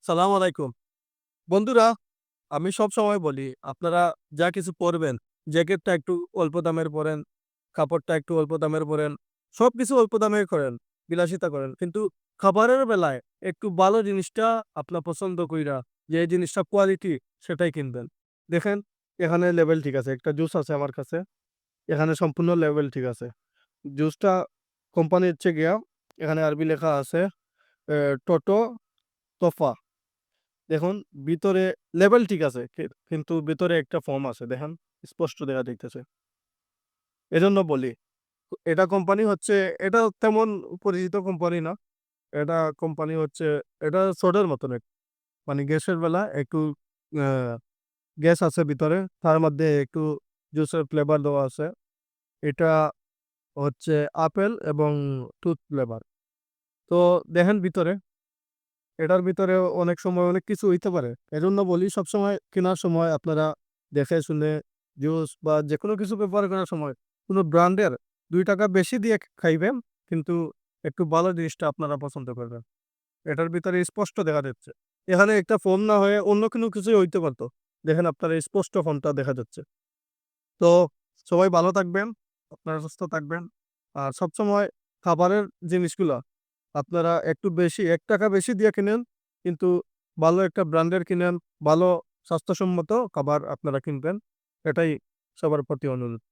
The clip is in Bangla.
সালাম আলাইকুম। বন্ধুরা, আমি সবসময় বলি, আপনারা যা কিছু পড়বেন, জ্যাকেটটা একটু অল্প দামের পড়েন, কাপড়টা একটু অল্প দামের পড়েন। সবকিছু অল্প দামের করেন, বিলাসিতা করেন। কিন্তু খাবারের বেলায় একটু ভালো জিনিসটা আপনার পছন্দ কইরা, যে জিনিসটা কোয়ালিটি সেটাই কিনবেন। দেখেন, এখানে লেবেল ঠিক আছে। একটা জুস আছে আমার কাছে। এখানে সম্পূর্ণ লেবেল ঠিক আছে। জুসটা কোম্পানি হচ্ছে গিয়া এখানে আরবি লেখা আছে টোটো তোফা। দেখুন ভিতরে লেবেল ঠিক আছে। কিন্তু ভিতরে একটা ফর্ম আছে দেখেন, স্পষ্ট দেখা যাইতেছে। এজন্য বলি, এটা কোম্পানি হচ্ছে এটা তেমন পরিচিত কোম্পানি না। এটা কোম্পানি হচ্ছে এটা সোডার মতন মানে গ্যাসের বেলা একটু আ গ্যাস আছে ভিতরে। তার মধ্যে একটু জুসের ফ্লেভার দেওয়া আছে। এটা হচ্ছে আপেল এবং টুথ ফ্লেভার। তো দেখেন ভিতরে, এটার ভিতরে অনেক সময় অনেক কিছু হইতে পারে। এজন্য বলি সবসময় কেনার সময় আপনারা দেখে শুনে জুস বা যেকোনো কিছু ব্যবহার করার সময় কোন ব্র্যান্ডের ৳২ বেশি দিয়ে খাইবেন, কিন্তু একটু ভালো জিনিসটা আপনারা পছন্দ করবেন। এটার ভিতরে স্পষ্ট দেখা যাচ্ছে। এখানে একটা ফোম না হয়ে অন্য কোনো কিছুই হইতে পারত। দেখেন আপনারা স্পষ্ট ফোমটা দেখা যাচ্ছে। তো সবাই ভালো থাকবেন, আপনারা সুস্থ থাকবেন। আর সবসময় খাবারের জিনিসগুলা আপনারা একটু বেশি ৳১ বেশি দিয়ে কিনেন, কিন্তু ভালো একটা ব্র্যান্ডের কিনেন, ভালো স্বাস্থ্যসম্মত খাবার আপনারা কিনবেন। এটাই সবার প্রতি অনুরোধ।